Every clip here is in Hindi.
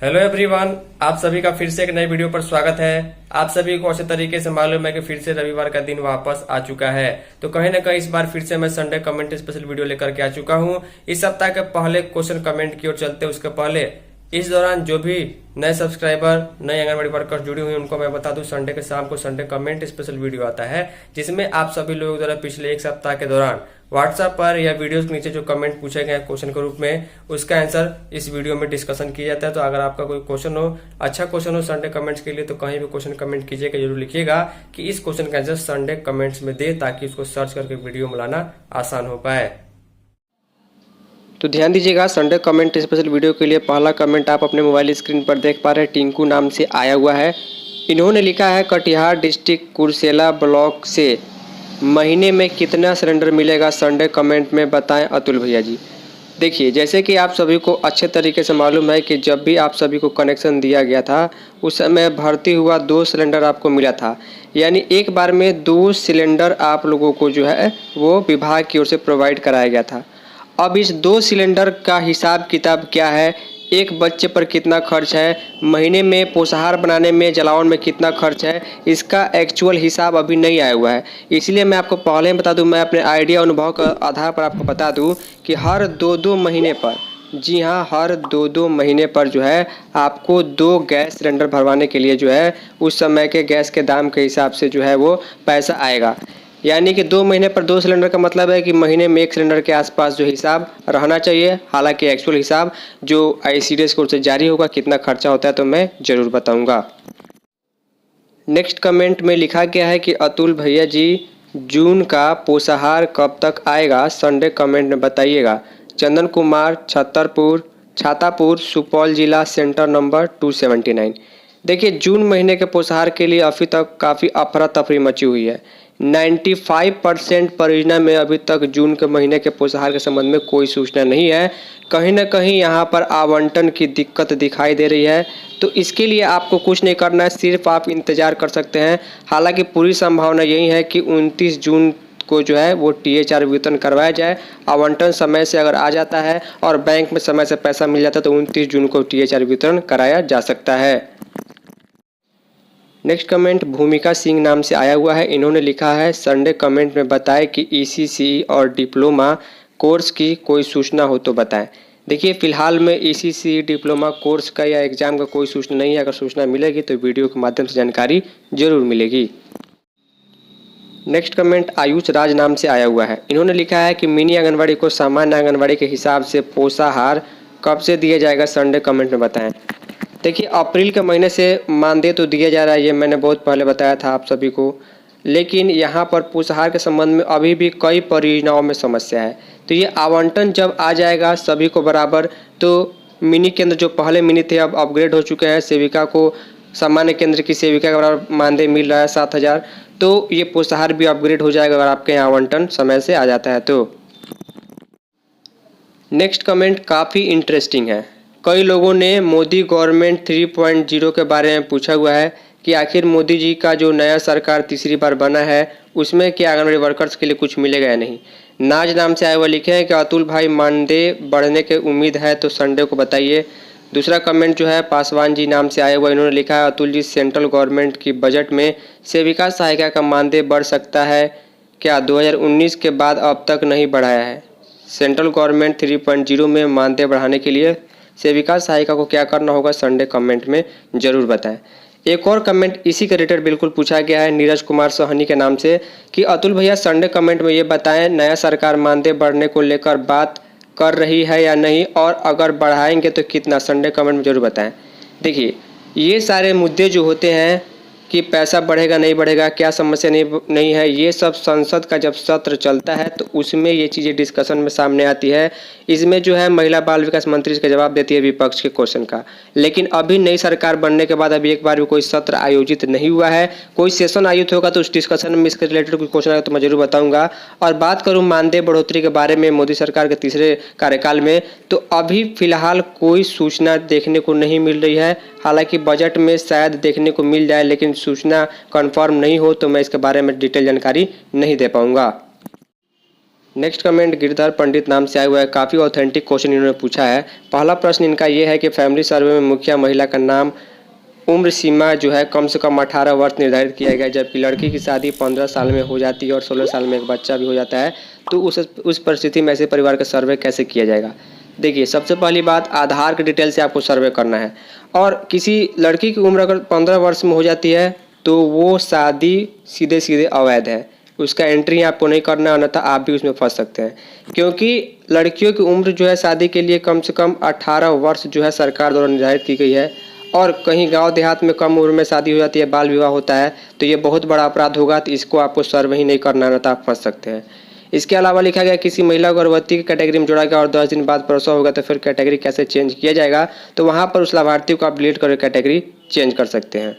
हेलो एवरीवन, आप सभी का फिर से एक नई वीडियो पर स्वागत है। आप सभी को अच्छे तरीके से मालूम है कि फिर से रविवार का दिन वापस आ चुका है। तो कहीं ना कहीं इस बार फिर से मैं संडे कमेंट स्पेशल वीडियो लेकर के आ चुका हूं। इस सप्ताह के पहले क्वेश्चन कमेंट की ओर चलते उसके पहले इस दौरान जो भी नए सब्सक्राइबर नए आंगनबाड़ी वर्कर्स जुड़ी हुई उनको मैं बता दूं, संडे के शाम को संडे कमेंट स्पेशल वीडियो आता है जिसमें आप सभी लोगों द्वारा पिछले एक सप्ताह के दौरान व्हाट्सएप पर या वीडियोस के नीचे जो कमेंट पूछे गए क्वेश्चन के रूप में उसका आंसर इस वीडियो में डिस्कशन किया जाता है। तो अगर आपका कोई क्वेश्चन हो, अच्छा क्वेश्चन हो संडे कमेंट्स के लिए, तो कहीं भी क्वेश्चन कमेंट कीजिएगा, जरूर लिखिएगा कि इस क्वेश्चन का आंसर संडे कमेंट्स में दे, ताकि उसको सर्च करके वीडियो में लाना आसान हो पाए। तो ध्यान दीजिएगा, संडे कमेंट स्पेशल वीडियो के लिए पहला कमेंट आप अपने मोबाइल स्क्रीन पर देख पा रहे हैं, टिंकू नाम से आया हुआ है। इन्होंने लिखा है, कटिहार डिस्ट्रिक्ट कुर्सेला ब्लॉक से महीने में कितना सिलेंडर मिलेगा, संडे कमेंट में बताएं अतुल भैया जी। देखिए, जैसे कि आप सभी को अच्छे तरीके से मालूम है कि जब भी आप सभी को कनेक्शन दिया गया था उस समय भर्ती हुआ 2 सिलेंडर आपको मिला था, यानी एक बार में 2 सिलेंडर आप लोगों को जो है वो विभाग की ओर से प्रोवाइड कराया गया था। अब इस 2 सिलेंडर का हिसाब किताब क्या है, एक बच्चे पर कितना खर्च है, महीने में पोषाहार बनाने में जलावन में कितना खर्च है, इसका एक्चुअल हिसाब अभी नहीं आया हुआ है। इसलिए मैं आपको पहले ही बता दूं, मैं अपने आइडिया अनुभव के आधार पर आपको बता दूं कि हर 2-2 महीने पर, जी हाँ, हर 2-2 महीने पर जो है आपको 2 गैस सिलेंडर भरवाने के लिए जो है उस समय के गैस के दाम के हिसाब से जो है वो पैसा आएगा। यानी कि 2 महीने पर 2 सिलेंडर का मतलब है कि महीने में 1 सिलेंडर के आसपास जो हिसाब रहना चाहिए। हालांकि एक्चुअल हिसाब जो ICDS की ओर से जारी होगा कितना खर्चा होता है तो मैं ज़रूर बताऊंगा। नेक्स्ट कमेंट में लिखा गया है कि अतुल भैया जी, जून का पोषाहार कब तक आएगा, संडे कमेंट में बताइएगा। चंदन कुमार, छातापुर, सुपौल जिला, सेंटर नंबर 279। देखिए, जून महीने के पोषाहार के लिए अभी तक काफ़ी अफरा तफरी मची हुई है। 95% परियोजना में अभी तक जून के महीने के पोषाहार के संबंध में कोई सूचना नहीं है। कहीं ना कहीं यहाँ पर आवंटन की दिक्कत दिखाई दे रही है। तो इसके लिए आपको कुछ नहीं करना है, सिर्फ आप इंतज़ार कर सकते हैं। हालांकि पूरी संभावना यही है कि 29 जून को जो है वो THR वितरण करवाया जाए। आवंटन समय से अगर आ जाता है और बैंक में समय से पैसा मिल जाता है तो 29 जून को THR वितरण कराया जा सकता है। नेक्स्ट कमेंट भूमिका सिंह नाम से आया हुआ है। इन्होंने लिखा है, संडे कमेंट में बताएं कि ECCE और डिप्लोमा कोर्स की कोई सूचना हो तो बताएं। देखिए, फिलहाल में ECCE डिप्लोमा कोर्स का या एग्ज़ाम का कोई सूचना नहीं है। अगर सूचना मिलेगी तो वीडियो के माध्यम से जानकारी जरूर मिलेगी। नेक्स्ट कमेंट आयुष राज नाम से आया हुआ है। इन्होंने लिखा है कि मिनी आंगनबाड़ी को सामान्य आंगनबाड़ी के हिसाब से पोषाहार कब से दिया जाएगा, संडे कमेंट में बताएं। देखिए, अप्रैल के महीने से मानदेय तो दिया जा रहा है, ये मैंने बहुत पहले बताया था आप सभी को, लेकिन यहाँ पर पोषाहार के संबंध में अभी भी कई परियोजनाओं में समस्या है। तो ये आवंटन जब आ जाएगा सभी को बराबर, तो मिनी केंद्र जो पहले मिनी थे अब अपग्रेड हो चुके हैं। सेविका को सामान्य केंद्र की सेविका के बराबर मानदेय मिल रहा है 7,000, तो ये पोषाहार भी अपग्रेड हो जाएगा अगर आपके यहाँ आवंटन समय से आ जाता है तो। नेक्स्ट कमेंट काफ़ी इंटरेस्टिंग है। कई लोगों ने मोदी गवर्नमेंट 3.0 के बारे में पूछा हुआ है कि आखिर मोदी जी का जो नया सरकार तीसरी बार बना है उसमें क्या आंगनबाड़ी वर्कर्स के लिए कुछ मिलेगा या नहीं। नाज नाम से आए हुए लिखे हैं कि अतुल भाई, मानदेय बढ़ने की उम्मीद है तो संडे को बताइए। दूसरा कमेंट जो है पासवान जी नाम से आया हुआ, इन्होंने लिखा है, अतुल जी, सेंट्रल गवर्नमेंट की बजट में सेविका सहायिका का मानदेय बढ़ सकता है क्या, 2019 के बाद अब तक नहीं बढ़ाया है। सेंट्रल गवर्नमेंट 3.0 में मानदेय बढ़ाने के लिए सेविका सहायिका को क्या करना होगा, संडे कमेंट में ज़रूर बताएं। एक और कमेंट इसी के रिलेटेड बिल्कुल पूछा गया है नीरज कुमार सोहनी के नाम से कि अतुल भैया, संडे कमेंट में ये बताएं, नया सरकार मानदेय बढ़ने को लेकर बात कर रही है या नहीं, और अगर बढ़ाएंगे तो कितना, संडे कमेंट में ज़रूर बताएं। देखिए, ये सारे मुद्दे जो होते हैं कि पैसा बढ़ेगा नहीं बढ़ेगा, क्या समस्या नहीं है, ये सब संसद का जब सत्र चलता है तो उसमें ये चीज़ें डिस्कशन में सामने आती है। इसमें जो है महिला बाल विकास मंत्री इसका जवाब देती है विपक्ष के क्वेश्चन का। लेकिन अभी नई सरकार बनने के बाद अभी एक बार भी कोई सत्र आयोजित नहीं हुआ है। कोई सेशन आयोजित होगा तो उस डिस्कशन में इसके रिलेटेड कोई क्वेश्चन आएगा तो मैं जरूर बताऊँगा। और बात करूँ मानदेय बढ़ोतरी के बारे में मोदी सरकार के तीसरे कार्यकाल में, तो अभी फिलहाल कोई सूचना देखने को नहीं मिल रही है। हालांकि बजट में शायद देखने को मिल जाए, लेकिन सूचना कंफर्म नहीं हो तो मैं इसके बारे में डिटेल जानकारी नहीं दे पाऊंगा। नेक्स्ट कमेंट गिरधर पंडित नाम से आया हुआ है। काफ़ी ऑथेंटिक क्वेश्चन इन्होंने पूछा है। पहला प्रश्न इनका ये है कि फैमिली सर्वे में मुखिया महिला का नाम, उम्र सीमा जो है कम से कम 18 वर्ष निर्धारित किया गया है, जबकि लड़की की शादी 15 साल में हो जाती है और 16 साल में एक बच्चा भी हो जाता है। तो उस परिस्थिति में ऐसे परिवार का सर्वे कैसे किया जाएगा? देखिए, सबसे पहली बात, आधार के डिटेल से आपको सर्वे करना है। और किसी लड़की की उम्र अगर 15 वर्ष में हो जाती है तो वो शादी सीधे सीधे अवैध है, उसका एंट्री आपको नहीं करना है, अन्यथा आप भी उसमें फंस सकते हैं। क्योंकि लड़कियों की उम्र जो है शादी के लिए कम से कम 18 वर्ष जो है सरकार द्वारा निर्धारित की गई है। और कहीं गांव देहात में कम उम्र में शादी हो जाती है, बाल विवाह होता है, तो ये बहुत बड़ा अपराध होगा। तो इसको आपको सर्वे ही नहीं करना है, तो आप फंस सकते हैं। इसके अलावा लिखा गया किसी महिला को गर्भवती की कैटेगरी में जोड़ा गया और 10 दिन बाद प्रसव होगा, तो फिर कैटेगरी कैसे चेंज किया जाएगा? तो वहाँ पर उस लाभार्थी को आप डिलीट करके कैटेगरी चेंज कर सकते हैं।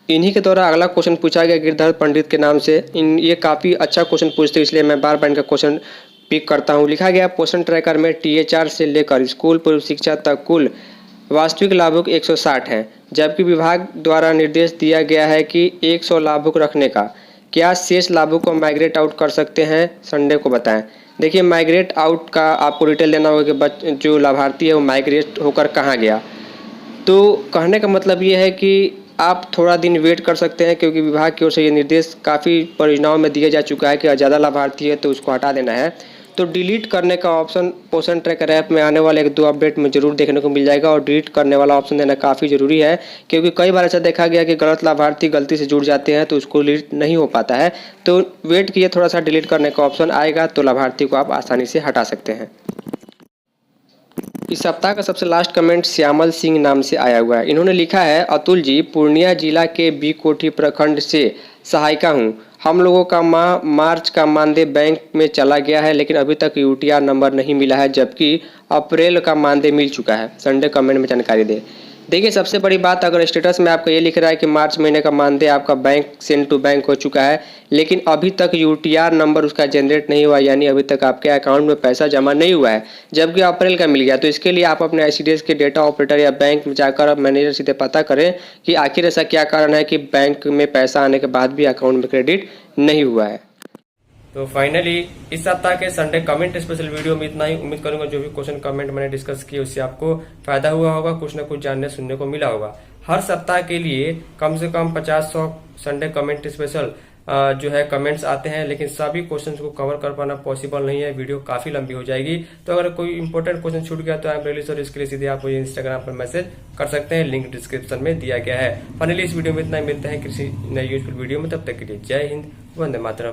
इन्हीं के द्वारा अगला क्वेश्चन पूछा गया गिरधर पंडित के नाम से। ये काफ़ी अच्छा क्वेश्चन पूछते हैं, इसलिए मैं बार बार इनका क्वेश्चन पिक करता हूँ। लिखा गया पोषण ट्रैकर में THR से लेकर स्कूल पूर्व शिक्षा तक कुल वास्तविक लाभुक 160 हैं, जबकि विभाग द्वारा निर्देश दिया गया है कि 100 लाभुक रखने का। क्या शेष लाभुक को माइग्रेट आउट कर सकते हैं? संडे को बताएं। देखिए, माइग्रेट आउट का आपको डिटेल देना होगा कि जो लाभार्थी है वो माइग्रेट होकर कहाँ गया। तो कहने का मतलब ये है कि आप थोड़ा दिन वेट कर सकते हैं, क्योंकि विभाग की ओर से ये निर्देश काफ़ी परियोजनाओं में दिया जा चुका है कि ज़्यादा लाभार्थी है तो उसको हटा देना है। तो डिलीट करने का ऑप्शन पोषण ट्रैकर ऐप में आने वाले 1-2 अपडेट में जरूर देखने को मिल जाएगा, और डिलीट करने वाला ऑप्शन देना काफ़ी ज़रूरी है, क्योंकि कई बार ऐसा देखा गया कि गलत लाभार्थी गलती से जुड़ जाते हैं तो उसको डिलीट नहीं हो पाता है। तो वेट किए, थोड़ा सा डिलीट करने का ऑप्शन आएगा तो लाभार्थी को आप आसानी से हटा सकते हैं। इस सप्ताह का सबसे लास्ट कमेंट श्यामल सिंह नाम से आया हुआ है। इन्होंने लिखा है, अतुल जी, पूर्णिया जिला के बी कोठी प्रखंड से सहायिका हूँ। हम लोगों का मार्च का मानदेय बैंक में चला गया है, लेकिन अभी तक UTR नंबर नहीं मिला है, जबकि अप्रैल का मानदेय मिल चुका है। संडे कमेंट में जानकारी दे। देखिए, सबसे बड़ी बात, अगर स्टेटस में आपका ये लिख रहा है कि मार्च महीने का मानदेय आपका बैंक सेंड टू बैंक हो चुका है, लेकिन अभी तक UTR नंबर उसका जनरेट नहीं हुआ, यानी अभी तक आपके अकाउंट में पैसा जमा नहीं हुआ है, जबकि अप्रैल का मिल गया, तो इसके लिए आप अपने ICDS के डेटा ऑपरेटर या बैंक में जाकर मैनेजर सीधे पता करें कि आखिर ऐसा क्या कारण है कि बैंक में पैसा आने के बाद भी अकाउंट में क्रेडिट नहीं हुआ है। तो फाइनली इस सप्ताह के संडे कमेंट स्पेशल वीडियो में इतना ही। उम्मीद करूंगा जो भी क्वेश्चन कमेंट मैंने डिस्कस किए उससे आपको फायदा हुआ होगा, कुछ ना कुछ जानने सुनने को मिला होगा। हर सप्ताह के लिए कम से कम 50-100 संडे कमेंट स्पेशल जो है कमेंट्स आते हैं, लेकिन सभी क्वेश्चंस को कवर कर पाना पॉसिबल नहीं है, वीडियो काफी लंबी हो जाएगी। तो अगर कोई इंपॉर्टेंट क्वेश्चन छूट गया तो आई एम रियली सॉरी, इसके लिए सीधे आप मुझे इंस्टाग्राम पर मैसेज कर सकते हैं, लिंक डिस्क्रिप्शन में दिया गया है। फाइनली इस वीडियो में इतना ही, मिलते हैं किसी नए यूजफुल वीडियो में, तब तक के लिए जय हिंद, वंदे मातरम।